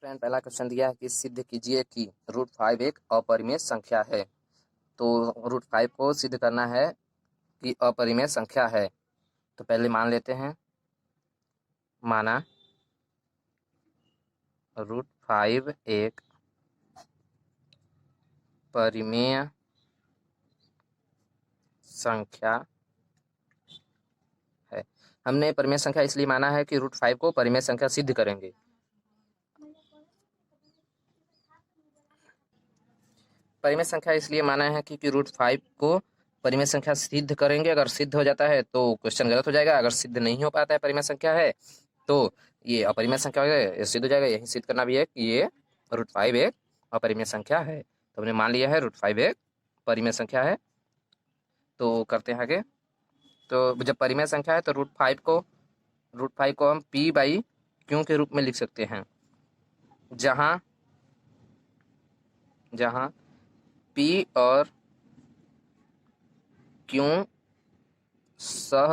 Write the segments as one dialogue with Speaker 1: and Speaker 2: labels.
Speaker 1: Friend, पहला question दिया है कि सिद्ध कीजिए कि रूट 5 एक अपरिमेय संख्या है। तो रूट 5 को सिद्ध करना है कि अपरिमेय संख्या है। तो पहले मान लेते हैं, माना रूट 5 एक परिमेय संख्या है। हमने परिमेय संख्या इसलिए माना है कि रूट 5 को परिमेय संख्या सिद्ध करेंगे। परिमेय संख्या इसलिए माना है कि रूट 5 को परिमेय संख्या सिद्ध करेंगे। अगर सिद्ध हो जाता है तो क्वेश्चन गलत हो जाएगा। अगर सिद्ध नहीं हो पाता है, परिमेय संख्या है, तो ये अपरिमेय संख्या हो जाएगा, ये सिद्ध हो जाएगा। यही सिद्ध करना भी है कि ये रूट 5 एक अपरिमेय संख्या है। तो हमने मान लिया है रूट 5 एक परिमेय संख्या है। तो करते हैं आगे। तो जब परिमेय संख्या है तो रूट 5 को हम p बाई क्यू के रूप में लिख सकते हैं, जहाँ p और q सह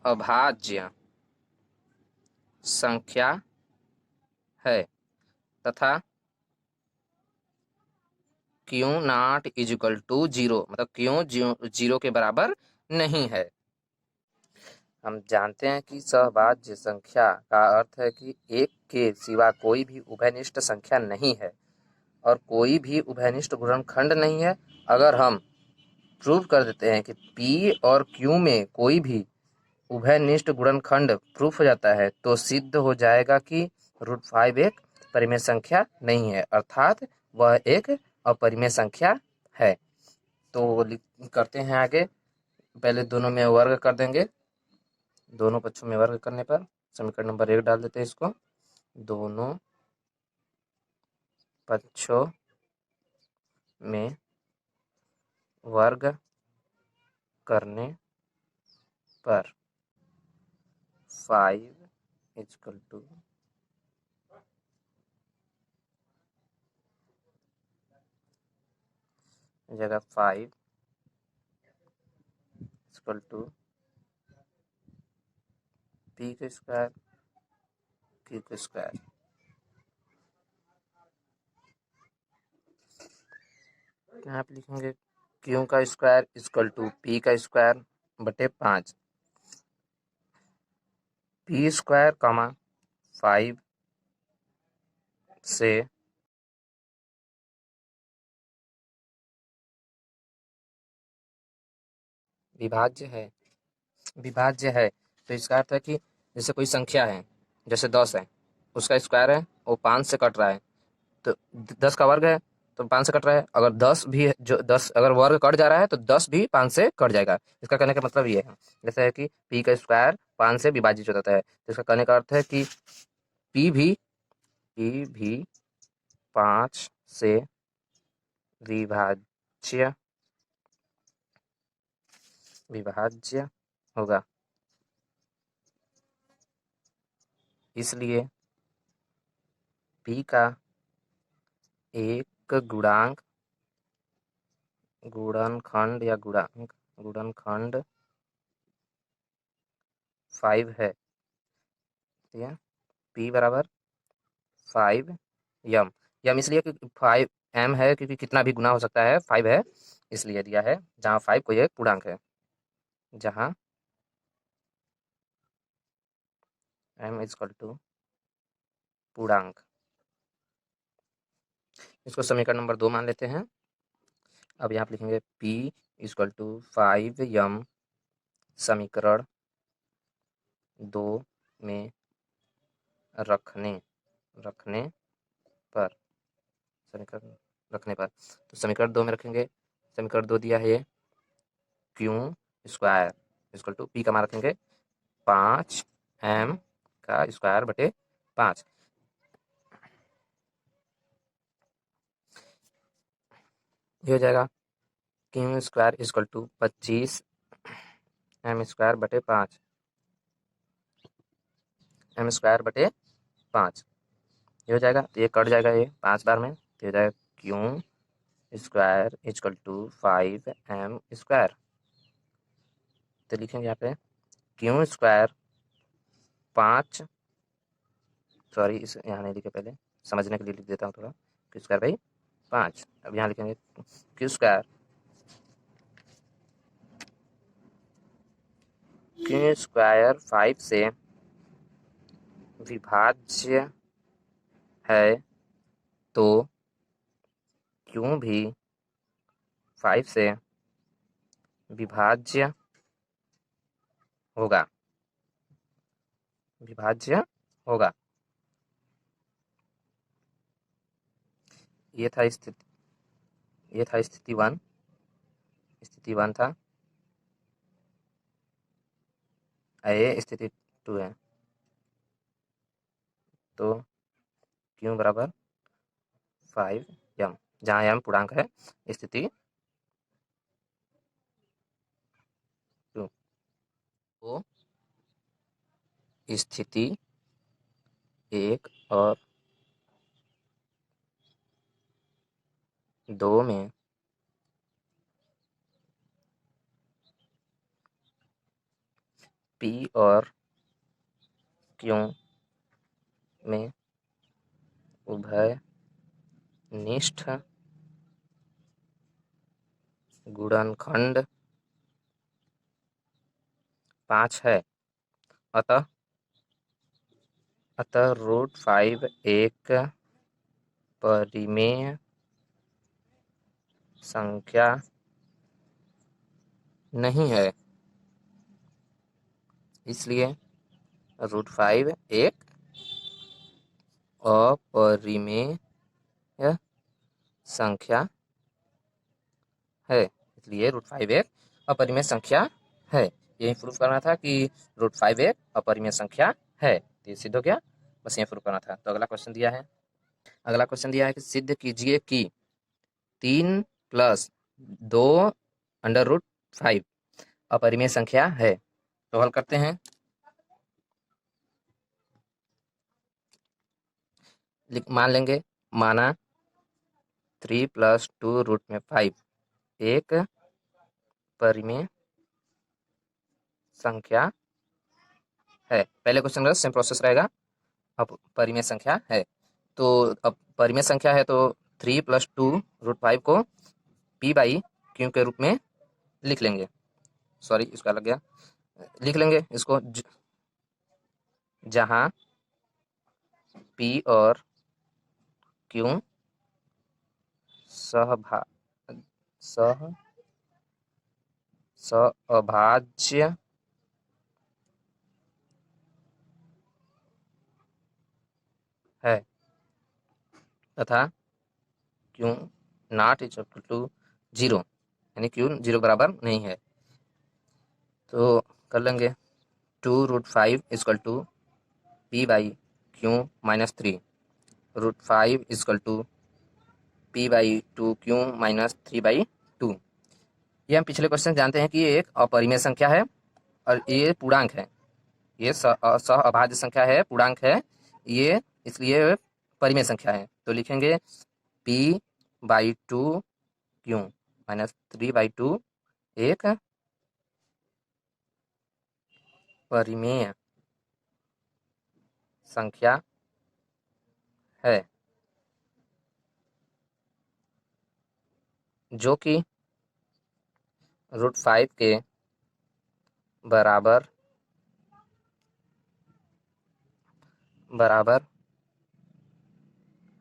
Speaker 1: अभाज्य संख्या है तथा q not is equal to 0, मतलब क्यू 0 के बराबर नहीं है। हम जानते हैं कि सहभाज्य संख्या का अर्थ है कि एक के सिवा कोई भी उभयनिष्ठ संख्या नहीं है और कोई भी उभयनिष्ठ गुणनखंड नहीं है। अगर हम प्रूव कर देते हैं कि p और q में कोई भी उभयनिष्ठ गुणनखंड प्रूफ हो जाता है तो सिद्ध हो जाएगा कि रूट 5 एक परिमेय संख्या नहीं है, अर्थात वह एक अपरिमेय संख्या है। तो करते हैं आगे। पहले दोनों में वर्ग कर देंगे। दोनों पक्षों में वर्ग करने पर समीकरण नंबर 1 डाल देते हैं इसको। दोनों पक्षों में वर्ग करने पर 5 इक्वल टू जगह 5 इक्वल टू p का स्क्वायर q का स्क्वायर। यहाँ पे लिखेंगे q का स्क्वायर इक्वल टू p का स्क्वायर बटे 5, p स्क्वायर कॉमा 5 से विभाज्य है। तो इसका अर्थ है कि जैसे कोई संख्या है, जैसे 10 है, उसका स्क्वायर है, वो 5 से कट रहा है, तो 10 का वर्ग है तो 5 से कट रहा है। अगर 10 भी है, जो 10 अगर वर्ग कट जा रहा है तो 10 भी 5 से कट जाएगा। इसका कहने का मतलब ये है, जैसे है कि p का स्क्वायर 5 से विभाजित हो जाता है, तो इसका कहने का अर्थ है कि p भी 5 से विभाज्य होगा। इसलिए p का एक गुणनखंड या गुणनखंड 5 है। ठीक है, p बराबर 5 यम इसलिए कि 5 m है क्योंकि कितना भी गुना हो सकता है, 5 है इसलिए दिया है, जहाँ 5 कोई एक पूर्णांक है, जहाँ m इक्वल टू पूर्णांक। इसको समीकरण नंबर 2 मान लेते हैं। अब यहाँ पे लिखेंगे p इक्वल टू 5m समीकरण 2 में रखने पर समीकरण रखने पर तो समीकरण 2 में रखेंगे। समीकरण 2 दिया है ये q square equal to p का मान रखेंगे 5m का स्क्वायर बटे 5। ये हो जाएगा q square equal to 25 m square बटे 5, m स्क्वायर बटे 5। ये हो जाएगा, तो ये कट जाएगा ये 5 बार में, तो हो जाएगा q square equal to 5m स्क्वायर। तो लिखेंगे यहाँ पे क्यू स्क्वायर 5, सॉरी इस यहाँ नहीं लिखे पहले, समझने के लिए लिख देता हूँ थोड़ा। Q square by 5। अब यहाँ लिखेंगे क्यू स्क्वायर क्यू स्क्वायर 5 से विभाज्य है तो क्यू भी 5 से विभाज्य होगा, विभाज्य होगा। ये था स्थिति 1, स्थिति 1 था। ये स्थिति 2 है। तो क्यू बराबर 5m, जहाँ m पूर्णांक है। स्थिति 2। तो स्थिति 1 और 2 में P और Q में उभयनिष्ठ गुणनखंड 5 है। अतः √5 एक परिमेय संख्या नहीं है। इसलिए √5 एक अपरिमेय संख्या है। इसलिए √5 एक अपरिमेय संख्या है। यही प्रूफ करना था कि √5 एक अपरिमेय संख्या है। ये सिद्ध हो गया, बस ये प्रूफ करना था। तो अगला क्वेश्चन दिया है। अगला क्वेश्चन दिया है कि सिद्ध कीजिए कि 3 + 2√5 अपरिमेय संख्या है। तो हल करते हैं। मान लेंगे, माना 3 + 2√5 एक परिमेय संख्या है। पहले क्वेश्चन का सेम प्रोसेस रहेगा। अब परिमेय संख्या है, तो अब परिमेय संख्या है तो 3 + 2√5 को P/Q के रूप में लिख लेंगे। सॉरी, इसका लग गया। लिख लेंगे इसको, जहां P और Q सहअभाज्य है तथा Q ≠ 0, यानी Q 0 बराबर नहीं है। तो कर लेंगे 2√5 = P/Q - 3, √5 = P/2Q - 3/2। ये हम पिछले क्वेश्चन जानते हैं कि ये एक अपरिमेय संख्या है और ये पूर्णांक है। ये सहअभाज्य संख्या है, पूर्णांक है ये, इसलिए परिमेय संख्या है। तो लिखेंगे P/2Q - 3/2 एक परिमेय संख्या है, जो कि √5 के बराबर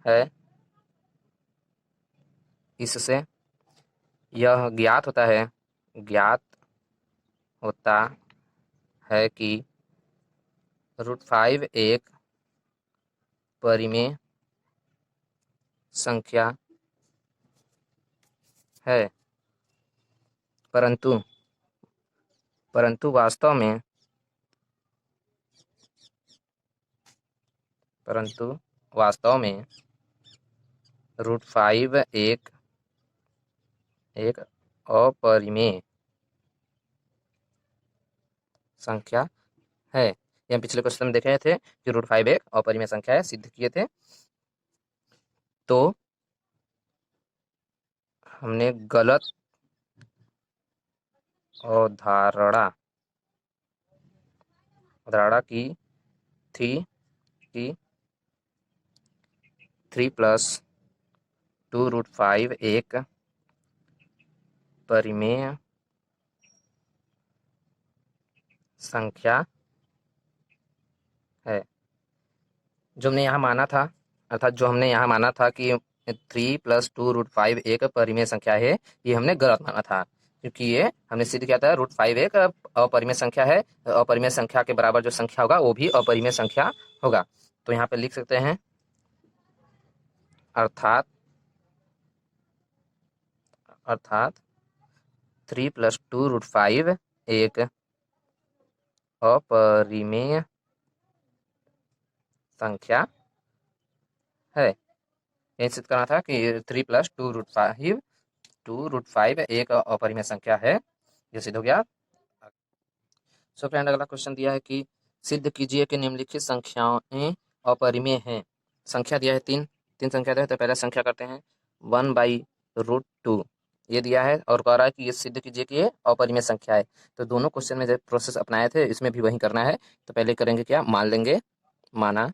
Speaker 1: है। इससे यह ज्ञात होता है कि √5 एक परिमेय संख्या है, परंतु वास्तव में √5 एक अपरिमेय संख्या है। ये हम पिछले क्वेश्चन में देखे थे कि √5 एक अपरिमेय संख्या है, सिद्ध किए थे। तो हमने गलत अवधारणा की थी कि 3+2√5 एक परिमेय संख्या है। जो हमने यहाँ माना था, अर्थात जो हमने यहाँ माना था कि 3+2√5 एक परिमेय संख्या है, ये हमने गलत माना था, क्योंकि ये हमने सिद्ध किया था √5 एक अपरिमेय संख्या है। अपरिमेय संख्या के बराबर जो संख्या होगा वो भी अपरिमेय संख्या होगा। तो यहाँ पे लिख सकते हैं अर्थात 3+2√5 एक अपरिमेय संख्या है। यही सिद्ध करना था कि 3+2√5 एक अपरिमेय संख्या है। ये सिद्ध हो गया। सो फ्रेंड, अगला क्वेश्चन दिया है कि सिद्ध कीजिए कि निम्नलिखित संख्याएं अपरिमेय हैं। संख्या दिया है तीन संख्या दिया है। तो पहला संख्या करते हैं 1/√2 ये दिया है और कह रहा है कि ये सिद्ध कीजिए कि ये अपरिमेय संख्या है। तो दोनों क्वेश्चन में जो प्रोसेस अपनाए थे इसमें भी वही करना है। तो पहले करेंगे क्या, मान लेंगे, माना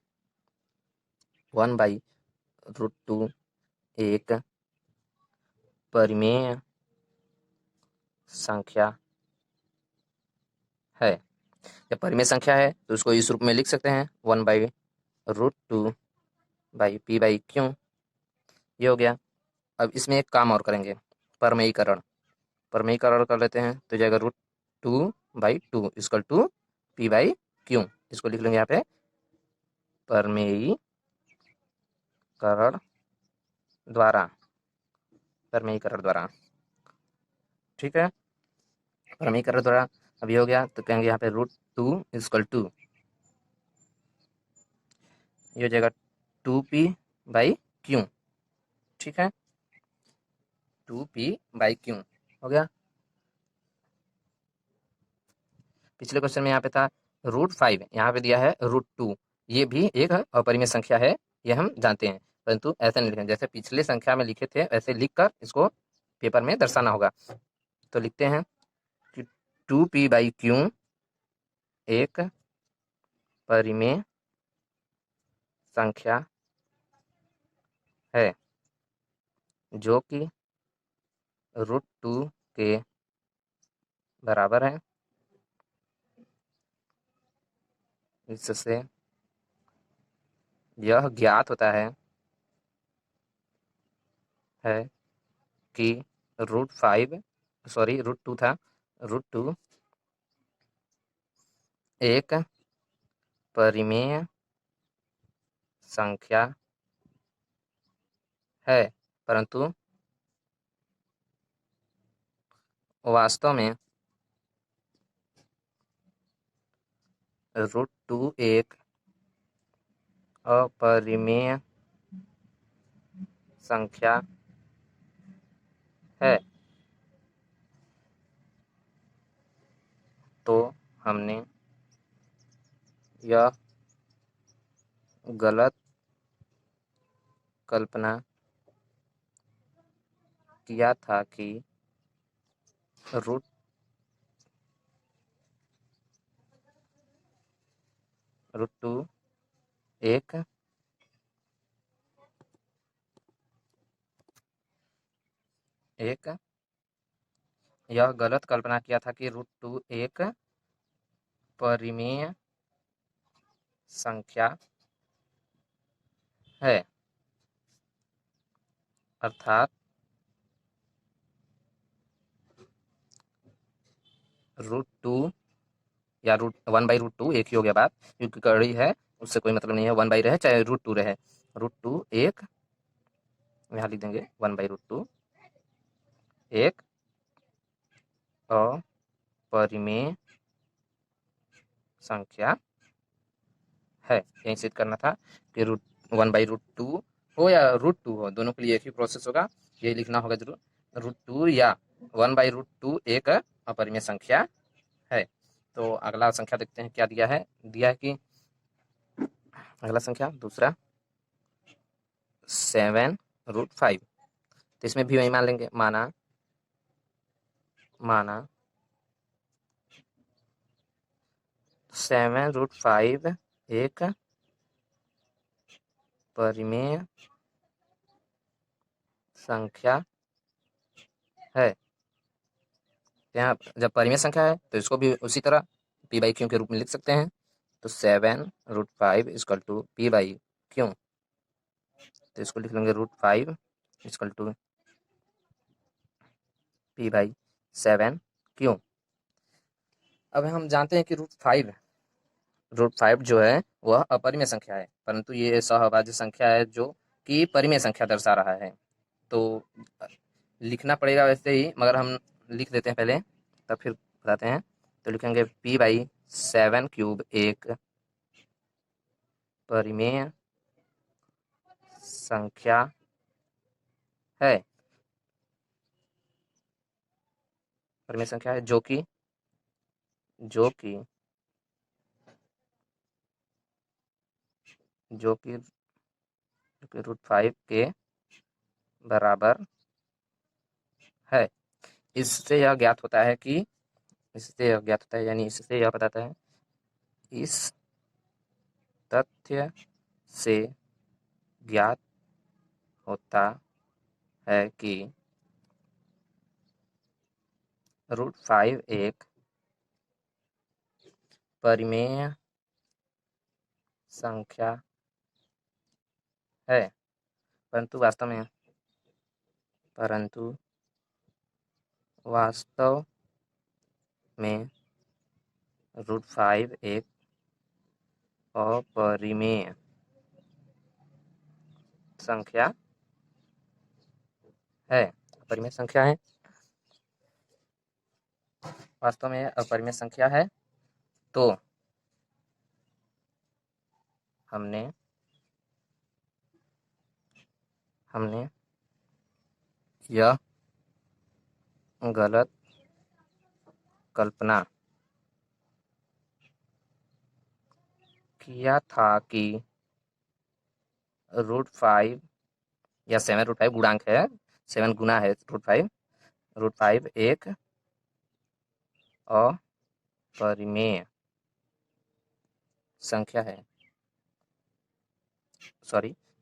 Speaker 1: 1/√2 एक परिमेय संख्या है। जब परिमेय संख्या है तो उसको इस रूप में लिख सकते हैं 1/√2/p/q। ये हो गया। अब इसमें एक काम और करेंगे, परमेयीकरण कर लेते हैं। तो जाएगा √2/2 इक्वल टू p/q। इसको लिख लेंगे यहाँ पे परमेयीकरण द्वारा। ठीक है, परमेयीकरण द्वारा अभी हो गया। तो कहेंगे यहाँ पे √2 इक्वल टू, ये हो जाएगा 2p/q। ठीक है, 2p/q हो गया। पिछले क्वेश्चन में यहाँ पे था √5, यहाँ पे दिया है √2। ये भी एक अपरिमेय संख्या है, ये हम जानते हैं, परंतु ऐसा नहीं लिखें। जैसे पिछले संख्या में लिखे थे ऐसे लिखकर इसको पेपर में दर्शाना होगा। तो लिखते हैं कि 2p/q एक परिमेय संख्या है जो कि √2 के बराबर है। इससे यह ज्ञात होता है कि √2 था, √2 एक परिमेय संख्या है, परंतु वास्तव में √2 एक अपरिमेय संख्या है। तो हमने यह गलत कल्पना किया था कि √2 एक यह गलत कल्पना किया था कि √2 एक परिमेय संख्या है, अर्थात √2 या 1/√2 एक ही हो गया बात, क्योंकि कड़ी है उससे कोई मतलब नहीं है, 1 बाई रहे चाहे √2 रहे। √2 एक, यहाँ लिख देंगे 1/√2 एक अपरिमेय संख्या है। यही सिद्ध करना था कि 1/√2 हो या √2 हो, दोनों के लिए एक ही प्रोसेस होगा, यही लिखना होगा जरूर। √2 या 1/√2 एक अपरिमेय संख्या है। तो अगला संख्या देखते हैं क्या दिया है। कि अगला संख्या दूसरा 7√5। तो इसमें भी वही मान लेंगे, माना 7√5 एक परिमेय संख्या है। यहाँ जब परिमेय संख्या है तो इसको भी उसी तरह पी बाई क्यू के रूप में लिख सकते हैं। तो 7√5 equal to p by q, तो इसको लिख लेंगे √5 equal to p by 7 q. अब हम जानते हैं कि √5 जो है वह अपरिमेय संख्या है, परंतु ये सहअभाज्य संख्या है जो कि परिमेय संख्या दर्शा रहा है। तो लिखना पड़ेगा वैसे ही, मगर हम लिख देते हैं पहले तब फिर बताते हैं। तो लिखेंगे पी बाई 7³ एक परिमेय संख्या है, परिमेय संख्या है जो कि √5 के बराबर है। इससे यह ज्ञात होता है कि यानी इससे यह बताता है, इस तथ्य से ज्ञात होता है कि √5 एक परिमेय संख्या है, परंतु वास्तव में √5 एक अपरिमेय संख्या है, अपरिमेय संख्या है, वास्तव में अपरिमेय संख्या है। तो हमने यह गलत कल्पना किया था कि √5 या 7√5 गुणांक है, 7 गुना है √5 एक अपरिमेय संख्या है।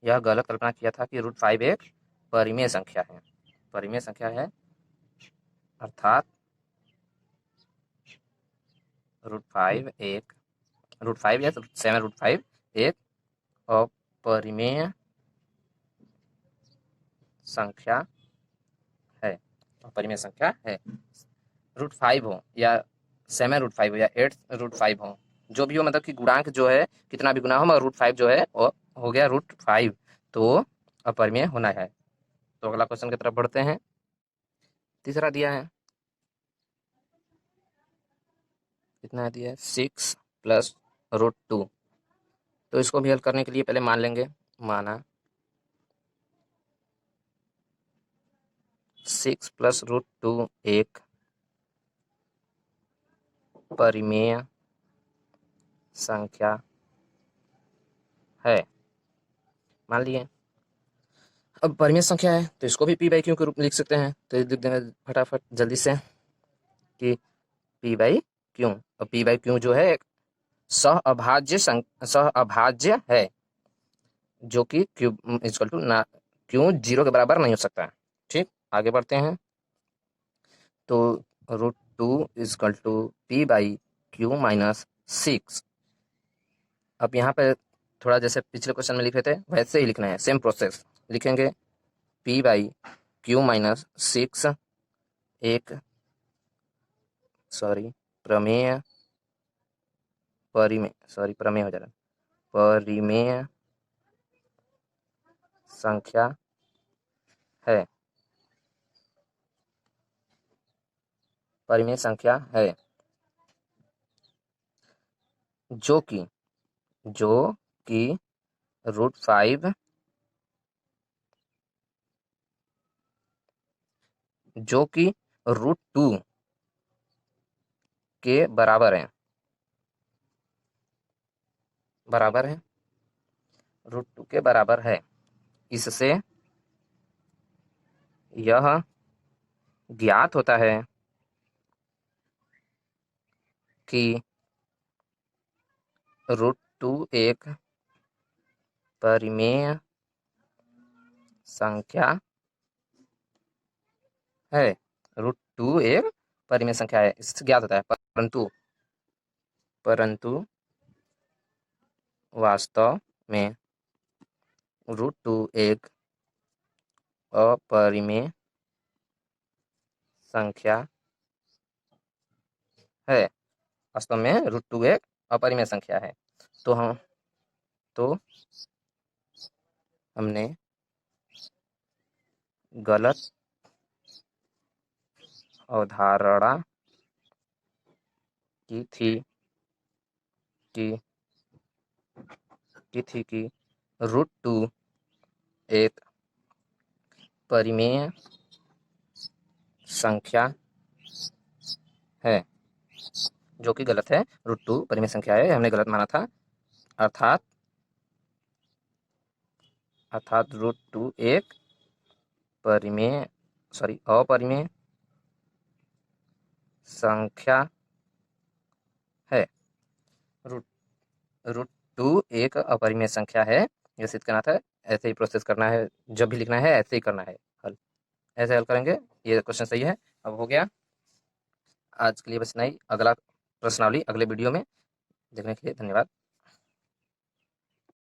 Speaker 1: यह गलत कल्पना किया था कि √5 एक परिमेय संख्या है, अर्थात √5 या 7√5 एक अपरिमेय संख्या है, √5 हो या 7√5 हो या 8√5 हो, जो भी हो, मतलब कि गुणांक जो है कितना भी गुना हो, मगर √5 जो है वो हो गया √5, तो अपरिमेय होना है। तो अगला क्वेश्चन की तरफ बढ़ते हैं। तीसरा दिया है, कितना दिया है 6 + √2। तो इसको भी हल करने के लिए पहले माना 6 + √2 एक परिमेय संख्या है, मान लिए। अब परिमेय संख्या है तो इसको भी पी बाई क्यू के रूप में लिख सकते हैं। तो लिख देंगे फटाफट जल्दी से कि पी बाई क्यू। अब पी बाई क्यू जो है एक सहअभाज्य है, जो कि क्यू इक्वल टू ना क्यू 0 के बराबर नहीं हो सकता। ठीक, आगे बढ़ते हैं। तो √2 equal to p by q -6। अब यहाँ पे थोड़ा जैसे पिछले क्वेश्चन में लिखे थे वैसे ही लिखना है, सेम प्रोसेस लिखेंगे। पी बाई क्यू -6 एक प्रमेय हो जा रहा है, परिमेय संख्या है, जो कि √5 जो कि √2 के बराबर है, √2 के बराबर है। इससे यह ज्ञात होता है कि √2 एक परिमेय संख्या है। √2 एक परिमेय संख्या है, इससे ज्ञात होता है, परंतु वास्तव में √2 एक अपरिमेय संख्या है। वास्तव में √2 एक अपरिमेय संख्या है। तो हमने गलत अवधारणा की थी कि √2 एक परिमेय संख्या है, जो कि गलत है। √2 परिमेय संख्या है, हमने गलत माना था। अर्थात √2 एक अपरिमेय संख्या है। √2 एक अपरिमेय संख्या है, ये सिद्ध करना था। ऐसे ही प्रोसेस करना है, जब भी लिखना है ऐसे ही करना है हल। ऐसे हल करेंगे, ये क्वेश्चन सही है। अब हो गया, आज के लिए बस इतना ही। अगला प्रश्नावली अगले वीडियो में देखने के लिए धन्यवाद।